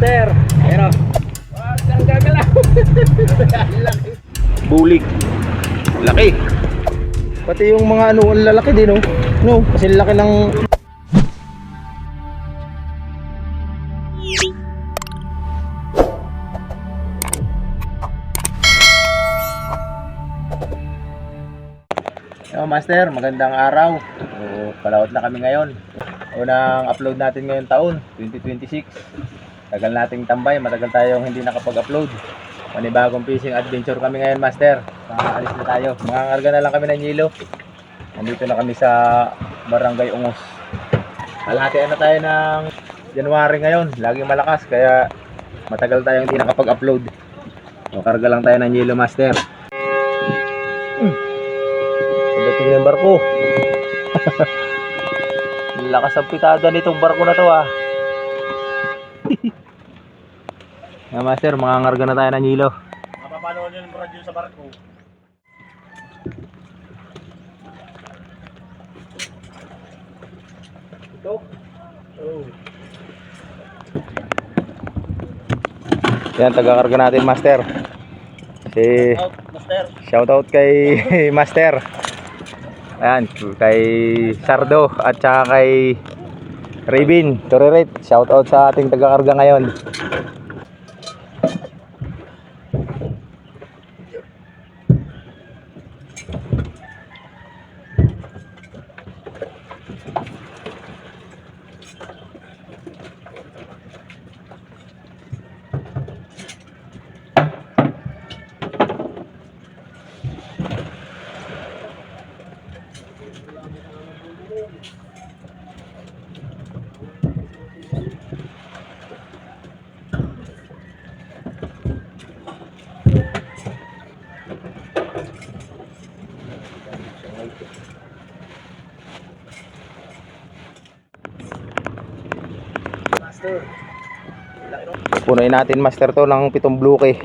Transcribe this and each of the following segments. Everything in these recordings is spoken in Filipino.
master. Ayan o. Wag kang gagalaw. Laki. Bulik. Laki. Pati yung mga ano, ang lalaki din oh. No, kasi laki ng master, magandang araw. So, palaot na kami ngayon. Unang upload natin ngayong taon, 2026. Tagal nating tambay, matagal tayong hindi nakapag-upload. Panibagong fishing adventure kami ngayon, master. Alis na tayo. Mangangarga na lang kami ng Nilo. Nandito na kami sa Barangay Ungos. Kalahatian na tayo ng January ngayon. Laging malakas, kaya matagal tayong hindi nakapag-upload. So, karga lang tayo ng Nilo, master. Pagdating ng barko. Lakas ang pitada nitong barko na to ah. Master, mangangarga na tayo ng Nilo. Mapapanood nyo yung radyo sa barko. Ito? Oh. Yan, taga-karga natin, master. Master. Shoutout kay master. Ayan, kay Sardo at saka kay Raven Toreret. Shoutout sa ating taga-karga ngayon. Punuin natin, master, to ng 7 bluke.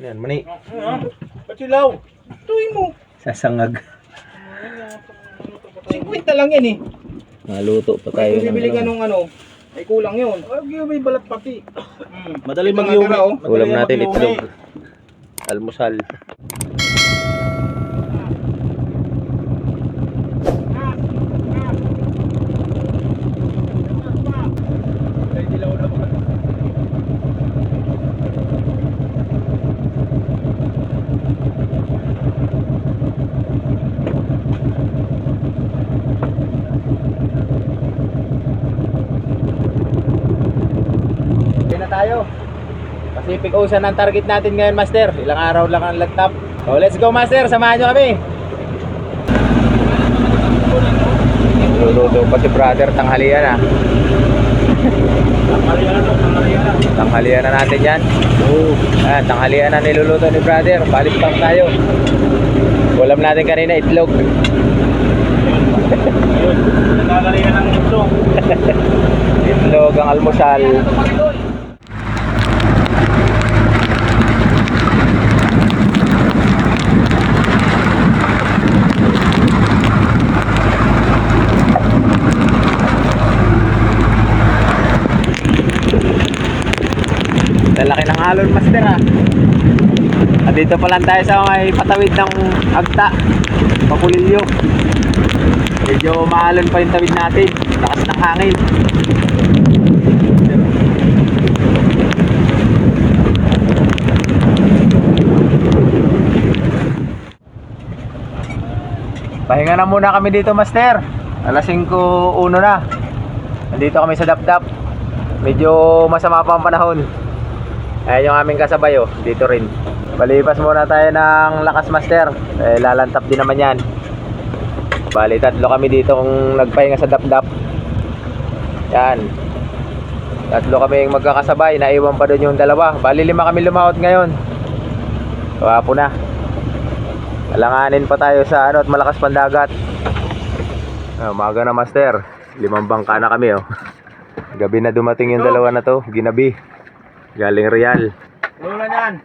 Yan, mani. Pachilaw. Tuwin mo. Sasangag. 50 lang yan eh. Naluto pa tayo Kung bibili ka nung ano, ay kulang yun. Ay, may balat pati. Madali mag-yumi. Ulam natin itlog. Almusal. Tayo. Pacific Ocean ang target natin ngayon, master. Ilang araw lang ang lagtap. So let's go, master. Samahan nyo kami. Luluto pa si brother. Tanghalian ah. Tanghalian na natin yan. Ayan, tanghalian na niluluto ni brother. Balik pang tayo. Ulam natin kanina itlog. Tanghalian ng itlog. Itlog ang almusal. Laki ng alon, master ha. At dito pa lang tayo sa may patawid ng Agta, Pakulilyo. Medyo maalon pa yung tawid natin. Lakas ng hangin. Pahinga na muna kami dito, master. Alas 5:01 na. Nandito kami sa Dapdap. Medyo masama pa ang panahon. Ayan yung aming kasabay oh, dito rin. Palipas muna tayo ng Lakas, master. Lalantap din naman yan. Bali, 3 kami dito kung nagpahinga sa Dapdap. Yan. 3 kami magkakasabay. Naiwan pa doon yung 2. Bali, 5 kami lumaot ngayon. Wapo na. Alanganin pa tayo sa ano at malakas pandagat. Umaga na, master. 5 bangka na kami, oh. Gabi na dumating yung dalawa na to, ginabi. Galing Real. Ano na yan?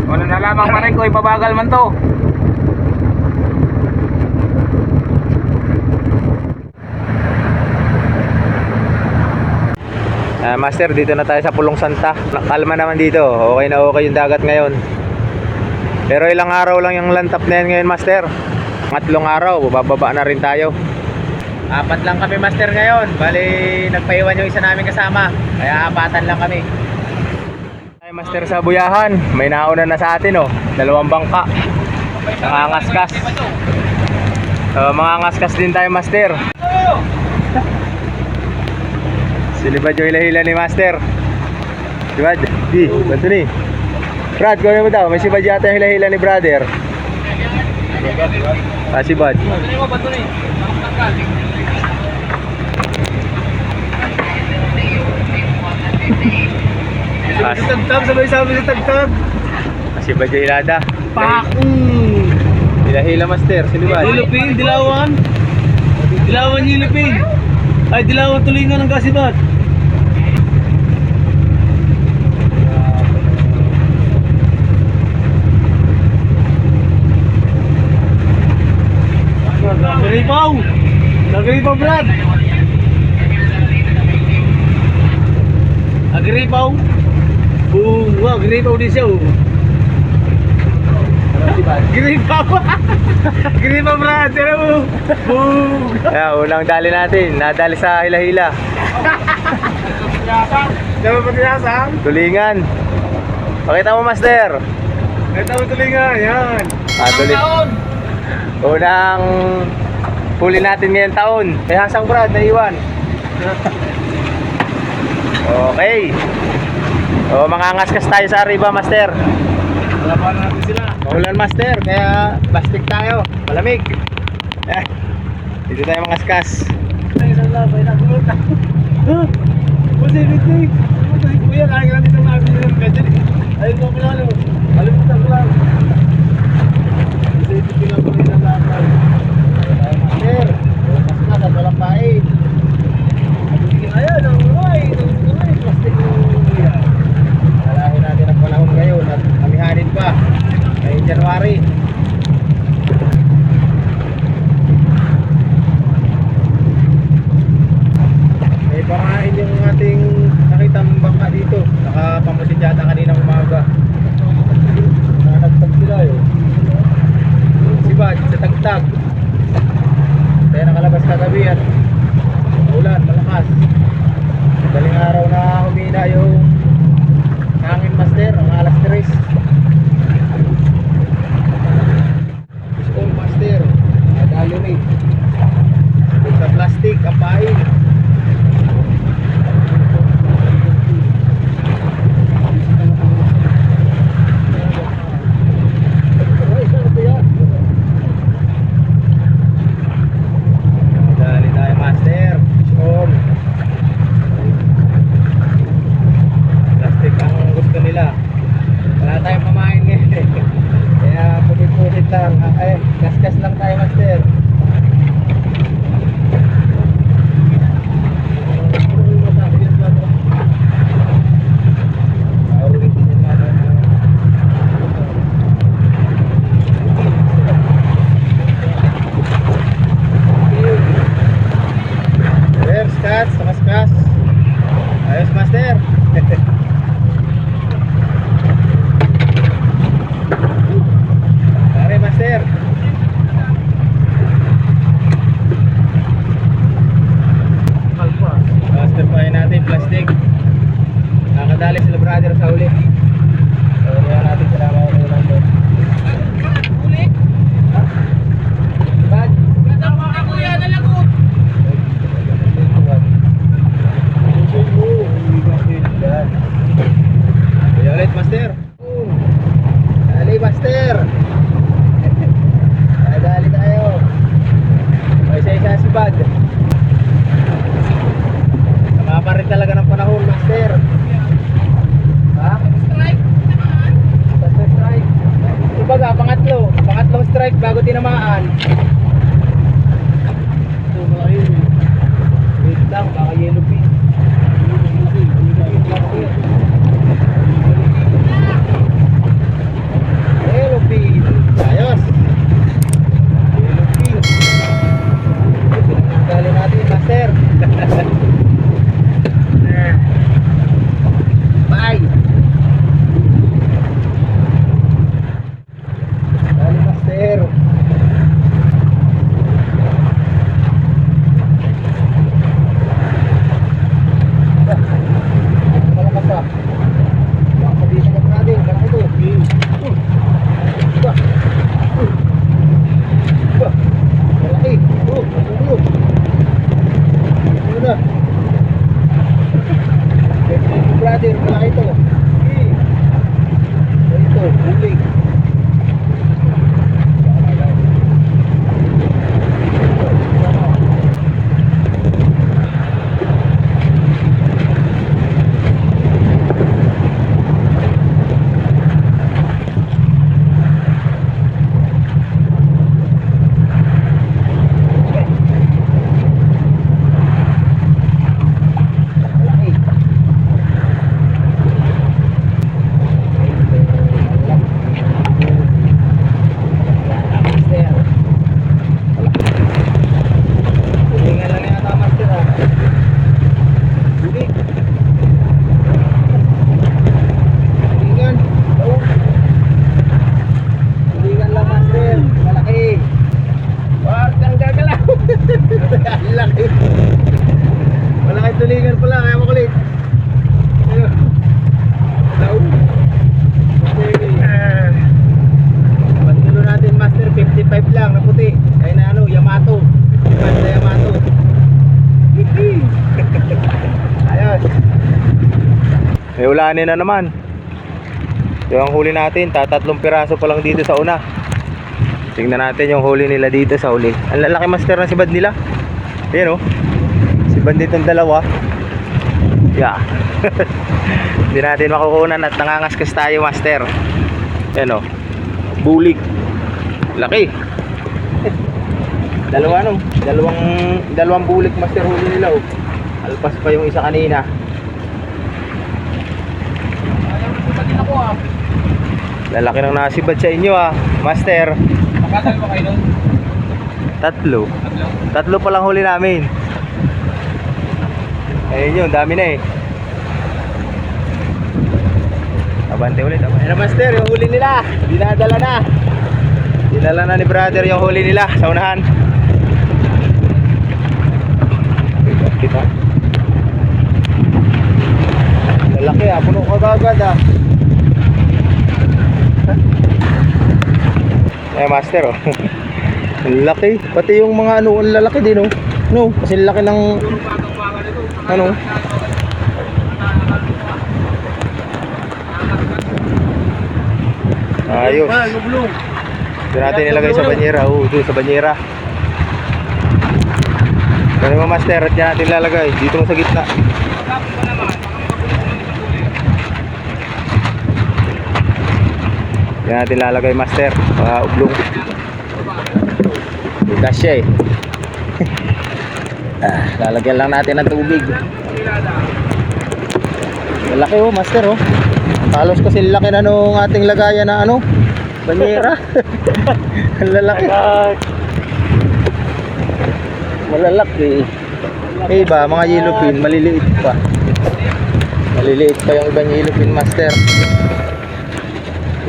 Wala na lamang pa rin ko, ipabagal man to. Master, dito na tayo sa Pulong Santa. Kalma naman dito. Okay na okay yung dagat ngayon. Pero ilang araw lang yung lantap na yan ngayon, master. 3 araw, bababa na rin tayo. 4 lang kami, master, ngayon. Bali, nagpaiwan yung isa namin kasama. Kaya 4 lang kami. Ay, master, sa buyahan. May nauna na sa atin, oh. 2 bangka. Nangangaskas. Mangangaskas din tayo, master. Silibad yung hila-hila ni master. Sibad, di, bantu ni. Brad, gawin mo daw. May sibad yata yung hila-hila ni brother. Sibad. Tagtag, sabay-sabay sa tagtag. Sibad yung hilada. Pakong! Hila-hila, master. Silibad. Dilupin, dilawan. Dilawan nilupin. Ay, dilawan tulingan ng kasibat. Nagripaw! Nagripaw, Brad! Agripaw! Boom! Wow, agripaw din siya, oh! Gripaw! Gripaw, Brad! Tira mo! Boom! Unang dali natin. Nadali sa hila-hila. Diyan mo patiyasan? Tulingan. Pakita mo, master. Ito mo tulingan, yan! Unang huli natin ngayong taon. May hasang, Brad, naiwan. Okay. Mangangaskas tayo sa Arriba, master. Labanan natin sila. Maulan, master, kaya plastic tayo. Malamig. Dito tayo mangaskas. Isang labay na gulot na. Positivity. Kuya, kaya ka natin ang namin ng medyo. Ayun mo pala, kalimutan ko lang. Positivity lang po isang labay. Master, maskas at walang pain. Ayan, ang plastic mo. Alahin natin ang panahon ngayon at amihanin pa. Ngayong January. May pangain yung ating nakitang bangka dito. Nakapamusit yata kaninang umaga. Nakatagtag sila yun. Sibad sa tagtag. Kaya nakalabas kagabi at ulan, malakas. Daling araw na humina yung hangin, master, ang alas 3. Gusto master, nadalo rin. Sa plastic, ang pain. Dali tayo, master. Plastic ang gusto nila. Wala tayong pamain ngayon. Kaya pulit-pulit lang. Gas-gas lang tayo, master. Kas. Ayos, master. Pare, master. yan. Ito, malaki yun eh. Wait lang, baka yellow pin. Yellow pin. Ayos. Yellow pin. Pinagkakali natin, master. Bye. Dali, master. Malakas pa. Baka sabihin ka natin, malaki to. Ba. Ba. Malaki. Masulo. Ano na? Brother, malaki to. Ito, bulig. Laki. Malaki tulingan pala, kaya makulit. Ayun. Daw. Pantulo natin, master, 55 lang na puti. Ay na ano, Yamato. 55 na Yamato. Ayos. May ulanin na naman. Yung huli natin, tatatlong piraso pa lang dito sa una. Tingnan natin yung huli nila dito sa huli. Ang lalaki, master, na sibad nila. Ayan o. Sibad ditong dalawa. Yeah. Hindi natin makukunan at nangangaskas tayo, master. Ayan o. Bulik. Laki. Dalawa no. Dalawang bulik, master, huli nila o. Alpas pa yung isa kanina. Lalaki ng nasibad sa inyo master. Makatal mo kayo nun? Tatlo pa lang huli namin. Ayun yun, dami na eh. Abante ulit. Ayun na, master, yung huli nila. Dinadala na. Dinala na ni brother yung huli nila sa unahan. Kita. Lalaki puno kagagad master ang laki, pati yung mga ano, ang lalaki din no, kasi laki ng ano. Ayos. Doon natin nilagay sa banyera. Doon sa banyera. Ganun mo, master, at dyan natin lalagay dito mo sa gitna. Yan natin lalagay, master, ublong. Bukas siya eh. Lalagyan lang natin ng tubig. Malaki master halos kasi laki na nung ating lagayan na ano, banyera. Ang lalaki. Malalaki. Iba, mga yellow pin, maliliit pa. Maliliit pa yung ibang yellow pin, master.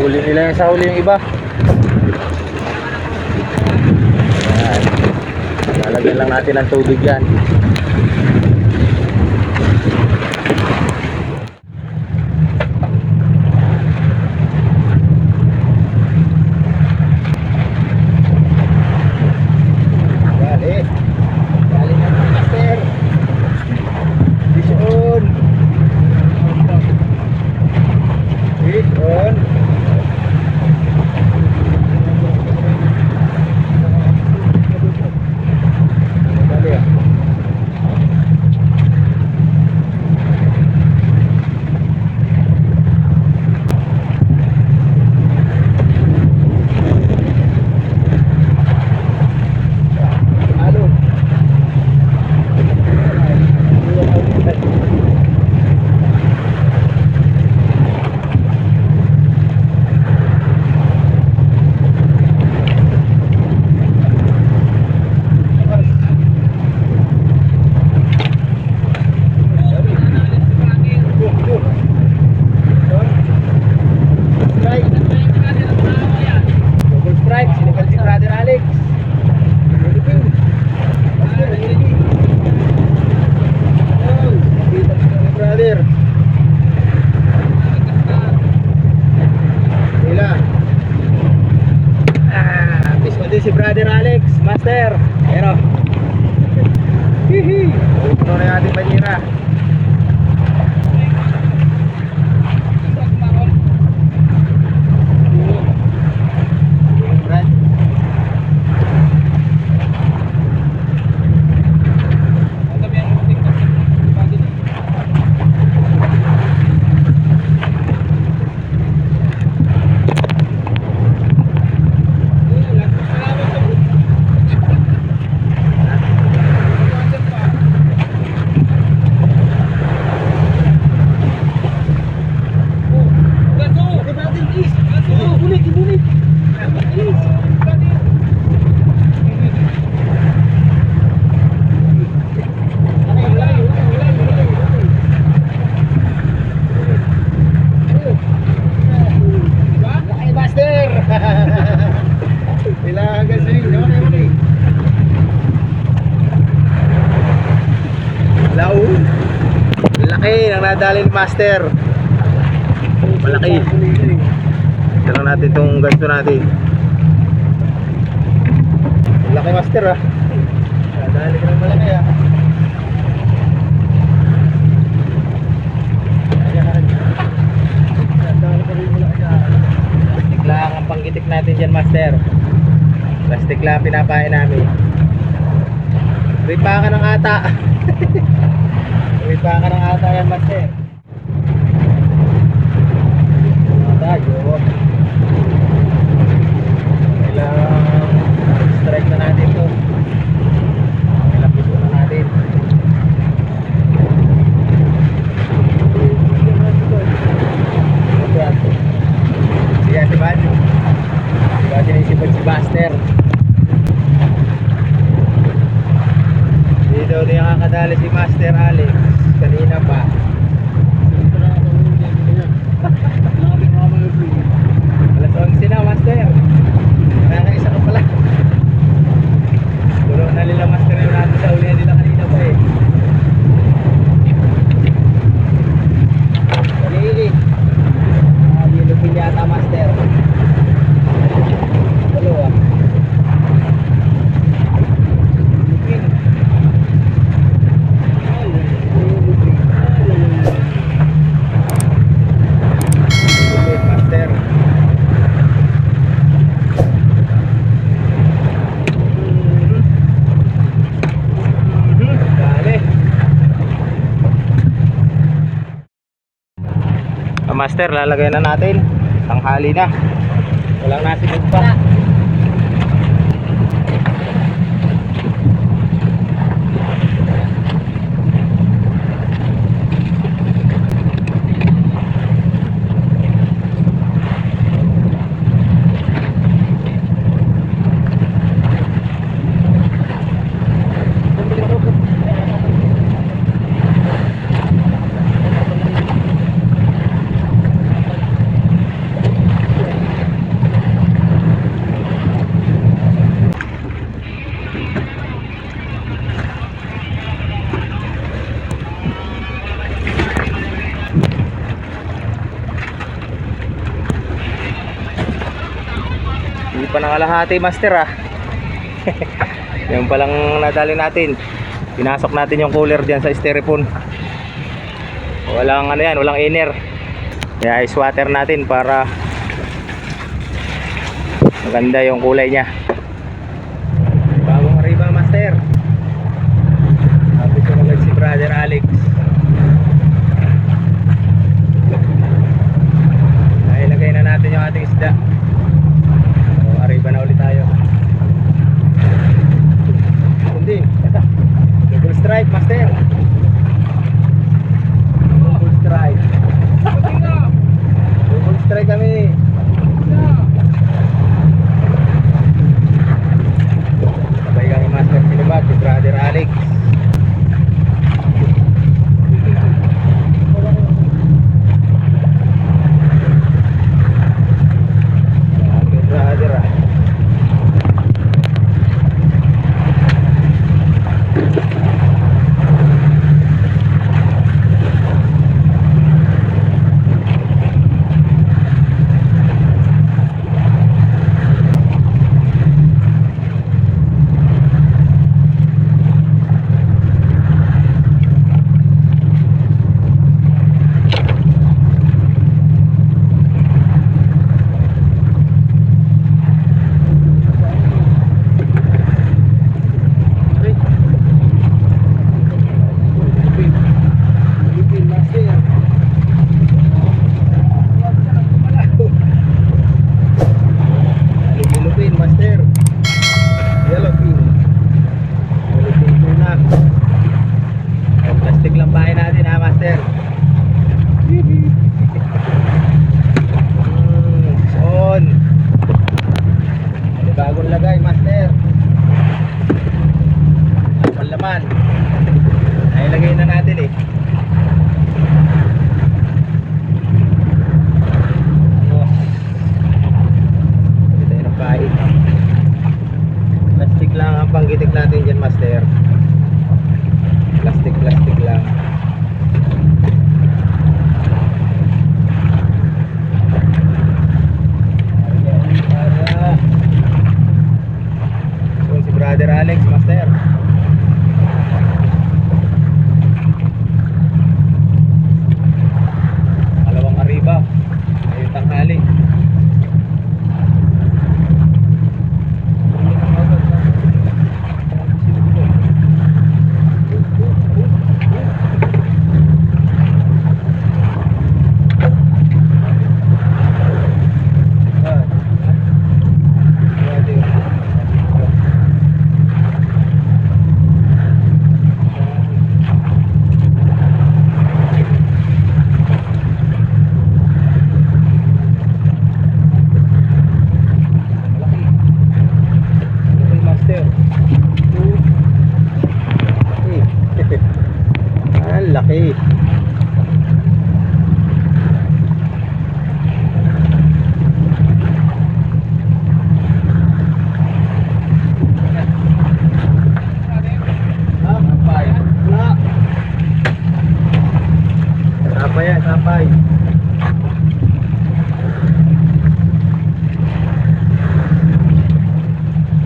Huli nila yung sa huli yung iba. Ayan. Lalagyan lang natin ng tubig yan. Dali na mga master. Fish on. Fish on. master. Pero hihi. Puno na yung ating banyera. Laki ng nadali ni Master. Malaki. Ito lang natin itong ganito natin. Laki Master ah. Nadali ka ng malaki ah. Plastic lang ang panggitik natin dyan Master. Plastic lang pinapain namin. Ripa ka ng ata. Ripa ka ng ata yan Master. Tayo. Kailangan strike na natin to. Kailangan piso na natin. Siya si Bad. Diba sinisipag si Buster. Dito din nakakadali si Master Alex. Kanina pa. Alas 11 na Master. Nakakaisa ka pala. Puro na nila Master yung natin sa uli nila kanina pa eh. Lili. Yelupin yata Master. Dalawa. Master, lalagay na natin. Tanghali na. Walang nasinod pa. Hindi pa nakalahati Master ah. Yung palang nadali natin. Pinasok natin yung cooler dyan sa styrofoam. Walang ano yan, walang inner. Kaya ice water natin para maganda yung kulay nya. Bagong arriba Master. Sabi ko agad si Brother Alex. Ilagay na natin yung ating isda. Arriba na ulit tayo. Hindi. Double strike Master. Double strike. Double strike kami. itik natin dyan, master. Plastic lang. So, si Brother Alex, master. Kalawang Arriba. Ngayong tanghali. Laki. Sapay yan, sapay.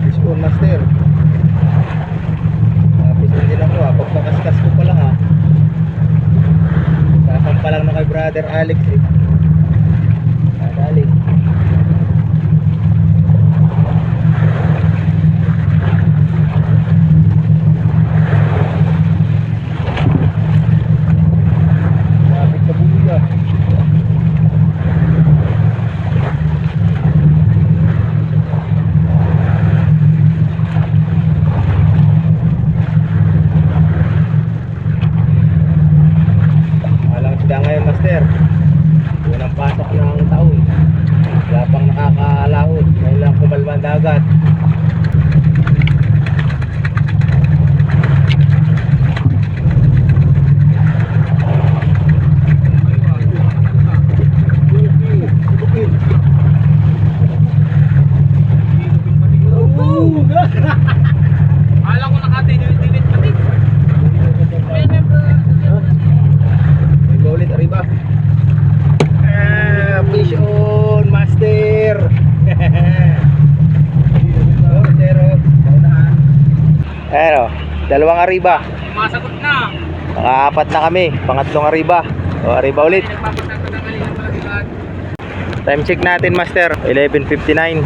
Fishbone master. Fishbone din ako pagpakaskas ko pa lang Sasam pa lang na kay Brother Alex Dali. Lapit sa buya. Ngayon, master, unang pasok ng taon, wala pang nakakalaot, ngayon lang kumalma ang dagat. Alam ko nakatilit pati. Ulit Arriba. Fish on master. Ayan o, dalawang Arriba. Masagot na. Nakaapat na kami, pangatlong Arriba. O, Arriba ulit. Time check natin, master, 11:59.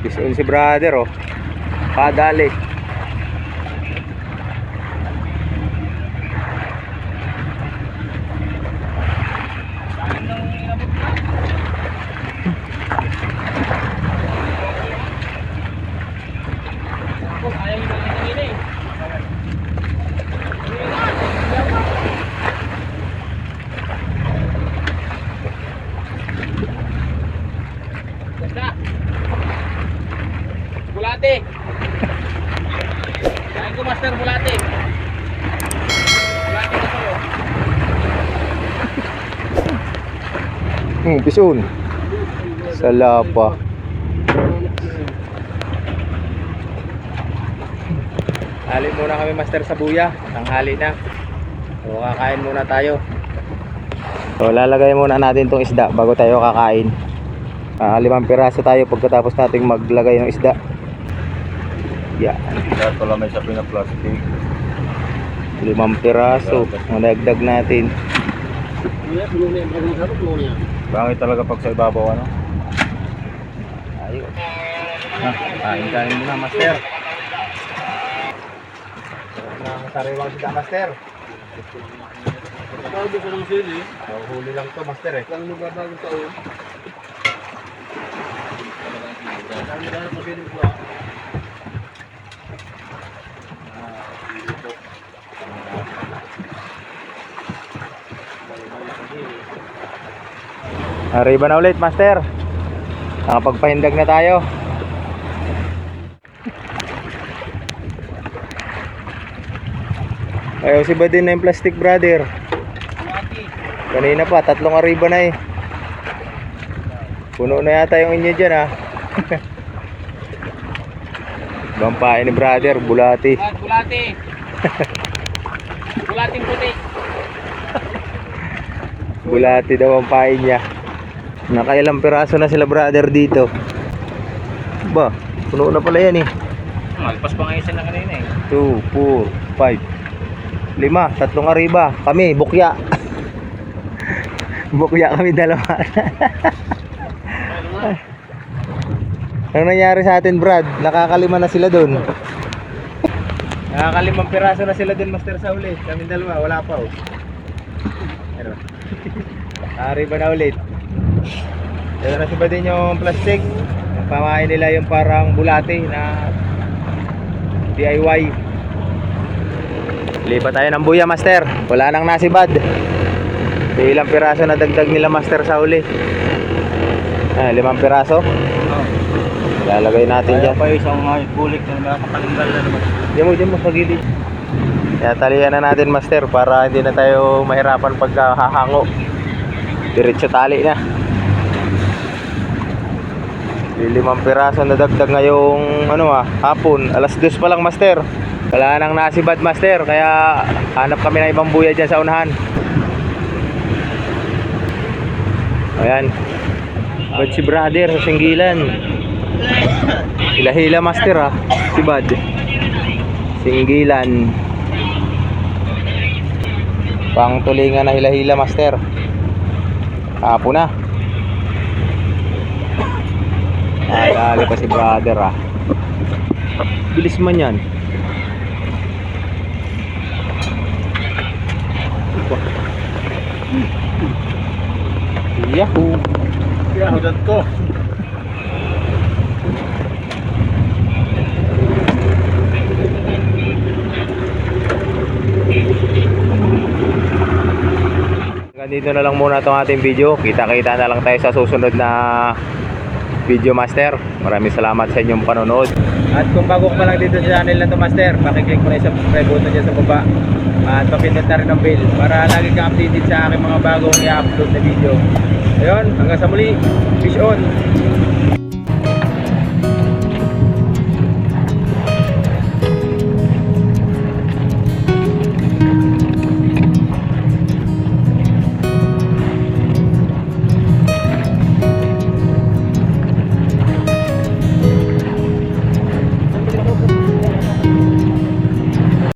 Fish on si brother o. Kadali. Bulate. Kain ko master bulate. Bulate na sa'yo. Pison. Salapa. Hali muna kami master sa buya. Tanghali na. So kakain muna tayo. So lalagay muna natin tong isda bago tayo kakain. 5 piraso tayo pagkatapos nating maglagay ng isda. Yeah. Ito lang may sabi na plastic. 5 piraso. Madagdag natin. Bangit talaga pag sa ibabaw ano. Ayun. Kain muna master. Sariwang isda master. Bago ko ng sili. Huli lang to master eh. Lang magbabagong taon. Dami-dami pagbinig ko Arriba na ulit master. Nakapagpahindag na tayo. Ayaw si ba din na yung plastic brother. Kanina pa 3 arriba na eh. Puno na yata yung inyo dyan Bampae ni brother, bulati. Bulati. Bulating puti. Bulati daw ang pain niya. Nakailang piraso na sila brother dito. Ba, puno na pala yan eh. Malpas pa nga isa na kanina eh. 2, 4, 5, 5, tatlong ariba. Kami, bukya. Bukya kami dalawa. Ano nangyari sa atin Brad? Nakakalima na sila dun. Nakakalimang piraso na sila dun Master sa uli. Kami dalawa, wala pa oh. Ano? Ariba na ulit. Ito na siba din yung plastic. Pamain nila yung parang bulate na DIY. Lipat tayo ng buya Master. Wala nang nasibad. Ilang piraso na dagdag nila Master sa uli? 5 piraso. Lalagay natin dyan. Kaya pa isang bulik na nakapalinggal na naman. Diyan mo sa gilid. Kaya talihan na natin Master para hindi na tayo mahirapan pagka hahango. Diretso tali na. 5 piraso na dagdag ngayong hapon. Alas 2 pa lang Master. Wala nang nasibad Master. Kaya hanap kami ng ibang buya dyan sa unahan. Ayan. Bad si brother sa singgilan. Hila-hila Master si Bad. Singgilan. Pang tulingan na hila-hila Master. Hapon na. Dali pa si brother Bilis man yan. Yahoo! Yahoo, dad ko. Dito na lang muna itong ating video. Kita-kita na lang tayo sa susunod na video Master. Maraming salamat sa inyong panonood. At kung bago ka pa lang dito sa channel na to Master, pakiclick mo na yung subscribe button dyan sa baba. At papindot na rin ang bell para lagi kang updated sa aking mga bagong i-upload na video. Ayun, hanggang sa muli. Fish on!